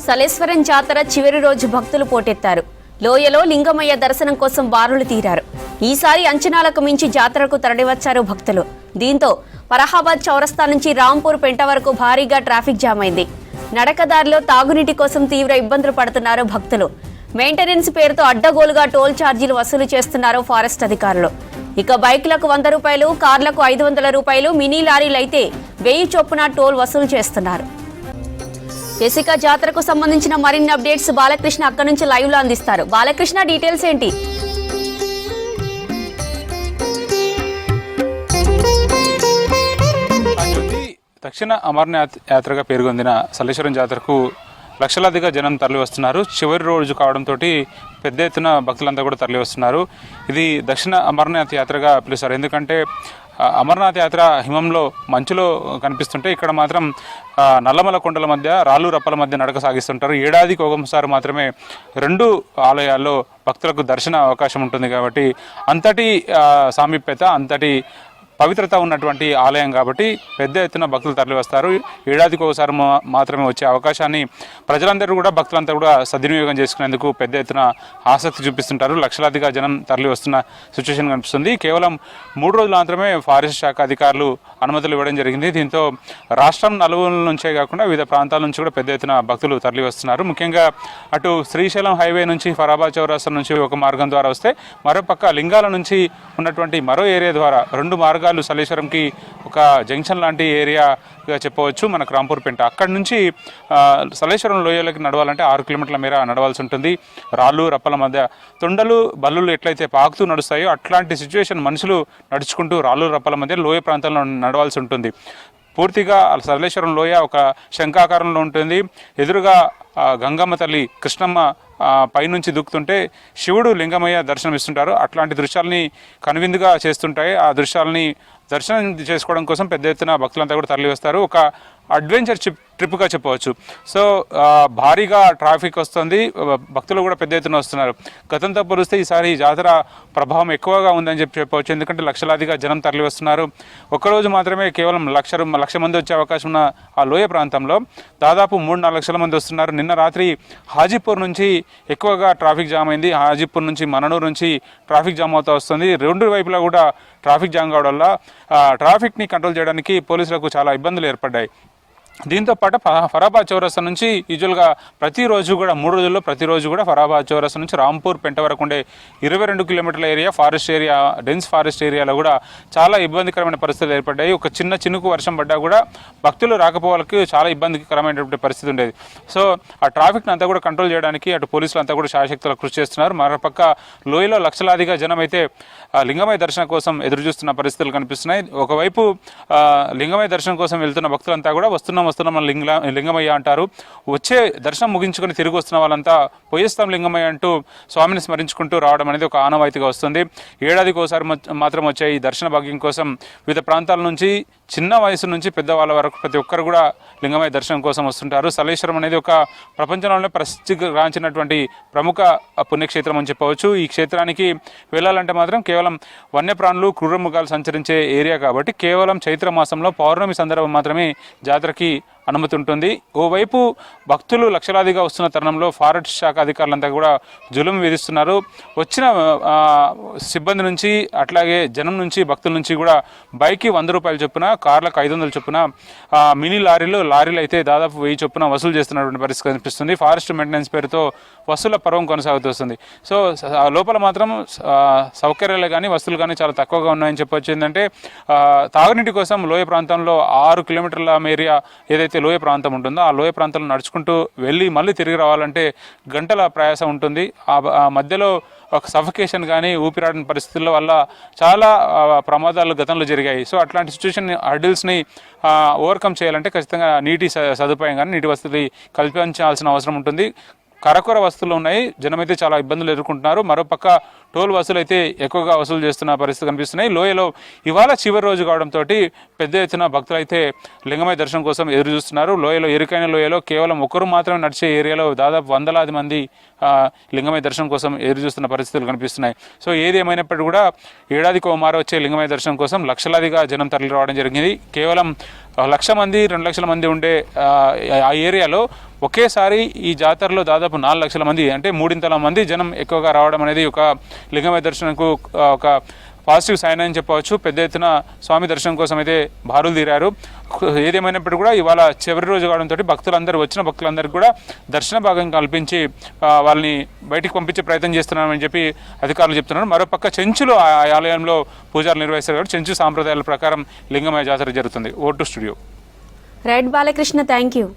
సలేశ్వరం జాతర చివరి రోజు భక్తులు పోటెత్తారు. లోయలో లింగమయ్య దర్శనం కోసం బారులు తీరారు. ఈసారి అంచనాలకు మించి జాతరకు తరలివచ్చారు భక్తులు. దీంతో ఫరహాబాద్ చౌరస్తా నుంచి రాంపూర్ పెంట వరకు భారీగా ట్రాఫిక్ జామ్ అయింది. నడకదారిలో తాగునీటి కోసం తీవ్ర ఇబ్బందులు పడుతున్నారు భక్తులు. మెయింటెనెన్స్ పేరుతో అడ్డగోలుగా టోల్ ఛార్జీలు వసూలు చేస్తున్నారు ఫారెస్ట్ అధికారులు. ఇక బైక్లకు 100 రూపాయలు, కార్లకు 500 రూపాయలు, మినీ లారీలైతే 1000 చొప్పున టోల్ వసూలు చేస్తున్నారు. ఇక జాతరకు సంబంధించిన మరిన్ని అప్డేట్స్ బాలకృష్ణ అక్కడి నుంచి లైవ్ లో అందిస్తారు. బాలకృష్ణ, డీటెయిల్స్ ఏంటి? దక్షిణ అమర్నాథ్ యాత్రగా పేరుగొందిన సలేశ్వరం జాతరకు లక్షలాదిగా జనం తరలి వస్తున్నారు. చివరి రోజు కావడంతో పెద్ద ఎత్తున భక్తులంతా కూడా తరలి వస్తున్నారు. ఇది దక్షిణ అమర్నాథ్ యాత్రగా పిలుస్తారు. ఎందుకంటే అమర్నాథ్ యాత్ర హిమంలో మంచులో కనిపిస్తుంటే ఇక్కడ మాత్రం నల్లమల కొండల మధ్య రాళ్ళు రప్పల మధ్య నడక సాగిస్తుంటారు. ఏడాదికి ఒకసారి మాత్రమే 2 ఆలయాల్లో భక్తులకు దర్శన అవకాశం ఉంటుంది. కాబట్టి అంతటి సామీప్యత, అంతటి పవిత్రత ఉన్నటువంటి ఆలయం కాబట్టి పెద్ద ఎత్తున భక్తులు తరలి వస్తారు. ఏడాదికి ఒకసారి మాత్రమే వచ్చే అవకాశాన్ని ప్రజలందరూ కూడా, భక్తులంతా కూడా సద్వినియోగం చేసుకునేందుకు పెద్ద ఎత్తున ఆసక్తి చూపిస్తుంటారు. లక్షలాదిగా జనం తరలి వస్తున్న సిచ్యువేషన్ కనిపిస్తుంది. కేవలం 3 రోజులు మాత్రమే ఫారెస్ట్ శాఖ అధికారులు అనుమతులు ఇవ్వడం జరిగింది. దీంతో రాష్ట్రం నలుమూలల నుంచే కాకుండా వివిధ ప్రాంతాల నుంచి కూడా పెద్ద ఎత్తున భక్తులు తరలి వస్తున్నారు. ముఖ్యంగా అటు శ్రీశైలం హైవే నుంచి ఫరాబాద్ చౌరస్తా నుంచి ఒక మార్గం ద్వారా వస్తే, మరోపక్క లింగాల నుంచి ఉన్నటువంటి మరో ఏరియా ద్వారా 2 మార్గాలు సలేశ్వరంకి ఒక జంక్షన్ లాంటి ఏరియాగా చెప్పవచ్చు మనకు రాంపూర్ పెంట. అక్కడి నుంచి సలేశ్వరం లోయలకి నడవాలంటే 6 కిలోమీటర్ల మేర నడవాల్సి ఉంటుంది. రాళ్ళు రప్పల మధ్య తొండలు బల్లులు ఎట్లయితే పాకుతూ నడుస్తాయో అట్లాంటి సిచ్యువేషన్ మనుషులు నడుచుకుంటూ రాళ్ళు రప్పల మధ్య లోయ ప్రాంతంలో నడవాల్సి ఉంటుంది. పూర్తిగా సలేశ్వరం లోయ ఒక శంఖాకారంలో ఉంటుంది. ఎదురుగా గంగమ్మ తల్లి, కృష్ణమ్మ పైనుంచి దూకుతుంటే శివుడు లింగమయ్య దర్శనమిస్తుంటారు. అట్లాంటి దృశ్యాలని కనువిందుగా చేస్తుంటాయి. ఆ దృశ్యాలని దర్శనం చేసుకోవడం కోసం పెద్ద ఎత్తున భక్తులంతా కూడా తరలి వస్తారు. ఒక అడ్వెంచర్ ట్రిప్గా చెప్పవచ్చు. సో భారీగా ట్రాఫిక్ వస్తుంది, భక్తులు కూడా పెద్ద ఎత్తున వస్తున్నారు. గతంతో పోలిస్తే ఈసారి జాతర ప్రభావం ఎక్కువగా ఉందని చెప్పవచ్చు. ఎందుకంటే లక్షలాదిగా జనం తరలి వస్తున్నారు. ఒక్కరోజు మాత్రమే కేవలం 1,00,000 మంది వచ్చే అవకాశం ఉన్న ఆ లోయ ప్రాంతంలో దాదాపు 3-4 లక్షల మంది వస్తున్నారు. నిన్న రాత్రి హాజీపూర్ నుంచి ఎక్కువగా ట్రాఫిక్ జామ్ అయింది. హాజీపూర్ నుంచి, మననూరు నుంచి ట్రాఫిక్ జామ్ అవుతూ వస్తుంది. 2 వైపులా కూడా ట్రాఫిక్ జామ్ కావడం వల్ల ట్రాఫిక్ని కంట్రోల్ చేయడానికి పోలీసులకు చాలా ఇబ్బందులు ఏర్పడ్డాయి. దీంతో పాటు ఫరాబాద్ చౌరస్తా నుంచి యూజువల్గా ప్రతిరోజు కూడా 3 రోజుల్లో ప్రతిరోజు కూడా ఫరాబాద్ చౌరస్తా నుంచి రాంపూర్ పెంట వరకు ఉండే 22 కిలోమీటర్ల area forest area, dense forest ఏరియాలో కూడా చాలా ఇబ్బందికరమైన పరిస్థితులు ఏర్పడ్డాయి. ఒక చినుకు వర్షం పడ్డా కూడా భక్తులు రాకపోవాలకి చాలా ఇబ్బందికరమైనటువంటి పరిస్థితి ఉండేది. సో ఆ ట్రాఫిక్ని అంతా కూడా కంట్రోల్ చేయడానికి అటు పోలీసులు అంతా కూడా శాయశక్తులు కృషి చేస్తున్నారు. మరోపక్క లోయలో లక్షలాదిగా జనం అయితే లింగమయ్య దర్శనం కోసం ఎదురు చూస్తున్న పరిస్థితులు కనిపిస్తున్నాయి. ఒకవైపు లింగమయ్య దర్శనం కోసం వెళ్తున్న భక్తులంతా కూడా వస్తున్న లింగమయ్య అంటారు. వచ్చే దర్శనం ముగించుకొని తిరిగి వస్తున్న వాళ్ళంతా పోయేస్తాం లింగమయ్య అంటూ స్వామిని స్మరించుకుంటూ రావడం అనేది ఒక ఆనవాయితీగా వస్తుంది. ఏడాదికి ఒకసారి మాత్రం వచ్చే ఈ దర్శన భాగ్యం కోసం వివిధ ప్రాంతాల నుంచి, చిన్న వయసు నుంచి పెద్దవాళ్ళ వరకు ప్రతి ఒక్కరు కూడా లింగమయ్య దర్శనం కోసం వస్తుంటారు. సలేశ్వరం అనేది ఒక ప్రపంచంలోనే ప్రసిద్ధిగాంచినటువంటి ప్రముఖ పుణ్యక్షేత్రం అని చెప్పవచ్చు. ఈ క్షేత్రానికి వెళ్ళాలంటే మాత్రం కేవలం వన్యప్రాణులు, క్రూరమృగాలు సంచరించే ఏరియా కాబట్టి కేవలం చైత్ర మాసంలో పౌర్ణమి సందర్భం మాత్రమే జాతరకి అనుమతి ఉంటుంది. ఓవైపు భక్తులు లక్షలాదిగా వస్తున్న తరుణంలో ఫారెస్ట్ శాఖ అధికారులంతా కూడా జులుం విధిస్తున్నారు. వచ్చిన సిబ్బంది నుంచి, అట్లాగే జనం నుంచి, భక్తుల నుంచి కూడా బైక్కి 100 రూపాయలు చొప్పున, కార్లకు 500 చొప్పున, మినీ లారీలు అయితే దాదాపు 1000 చొప్పున వసూలు చేస్తున్నటువంటి పరిస్థితి కనిపిస్తుంది. ఫారెస్ట్ మెయింటెనెన్స్ పేరుతో వసూల పర్వం కొనసాగుతుంది. సో లోపల మాత్రం సౌకర్యాలు కానీ వసూలు కానీ చాలా తక్కువగా ఉన్నాయని చెప్పొచ్చు. ఏంటంటే తాగునీటి కోసం లోయ ప్రాంతంలో 6 కిలోమీటర్ల ఏరియా ఏదైతే లోయ ప్రాంతం ఉంటుందో ఆ లోయ ప్రాంతంలో నడుచుకుంటూ వెళ్ళి మళ్ళీ తిరిగి రావాలంటే గంటల ప్రయాసం ఉంటుంది. ఆ మధ్యలో ఒక సఫకేషన్ కానీ, ఊపిరాడని పరిస్థితుల వల్ల చాలా ప్రమాదాలు గతంలో జరిగాయి. సో అట్లాంటి సిచ్యువేషన్ హర్డిల్స్ని ఓవర్కమ్ చేయాలంటే ఖచ్చితంగా నీటి సదుపాయం కానీ, నీటి వసతి కల్పించాల్సిన అవసరం ఉంటుంది. కరకొర వస్తువులు ఉన్నాయి, జనమైతే చాలా ఇబ్బందులు ఎదుర్కొంటున్నారు. మరోపక్క టోల్ వసూలు అయితే ఎక్కువగా వసూలు చేస్తున్న పరిస్థితి కనిపిస్తున్నాయి. లోయలో ఇవాళ చివరి రోజు కావడంతో పెద్ద ఎత్తున భక్తులు అయితే లింగమయ్య దర్శనం కోసం ఎదురు చూస్తున్నారు. లోయలో, ఇరుకైన లోయలో కేవలం ఒకరు మాత్రమే నడిచే ఏరియాలో దాదాపు 100,000 మంది లింగమయ్య దర్శనం కోసం ఎదురు చూస్తున్న పరిస్థితులు కనిపిస్తున్నాయి. సో ఏది ఏమైనప్పటికీ కూడా ఏడాదికి ఓ మారు వచ్చే లింగమయ్య దర్శనం కోసం లక్షలాదిగా జనం తరలి రావడం జరిగింది. కేవలం 1,00,000 మంది 2,00,000 మంది ఉండే ఆ ఏరియాలో ఒకేసారి ఈ జాతరలో దాదాపు 4,00,000 మంది అంటే 3 మంది జనం ఎక్కువగా రావడం అనేది ఒక లింగమయ్య దర్శనంకు ఒక పాజిటివ్ సైన్ అని చెప్పవచ్చు. పెద్ద ఎత్తున స్వామి దర్శనం కోసం అయితే బారులు తీరారు. ఏదేమైనప్పటికీ కూడా ఇవాళ చివరి రోజు కావడంతో వచ్చిన భక్తులందరికీ కూడా దర్శన భాగం కల్పించి వాళ్ళని బయటికి పంపించే ప్రయత్నం చేస్తున్నామని చెప్పి అధికారులు చెప్తున్నారు. మరోపక్క చెంచులో ఆ ఆలయంలో పూజలు నిర్వహిస్తారు కాబట్టి చెంచు సాంప్రదాయాల ప్రకారం లింగమయ్య జాతర జరుగుతుంది. Vote studio. Right Balakrishna, thank you.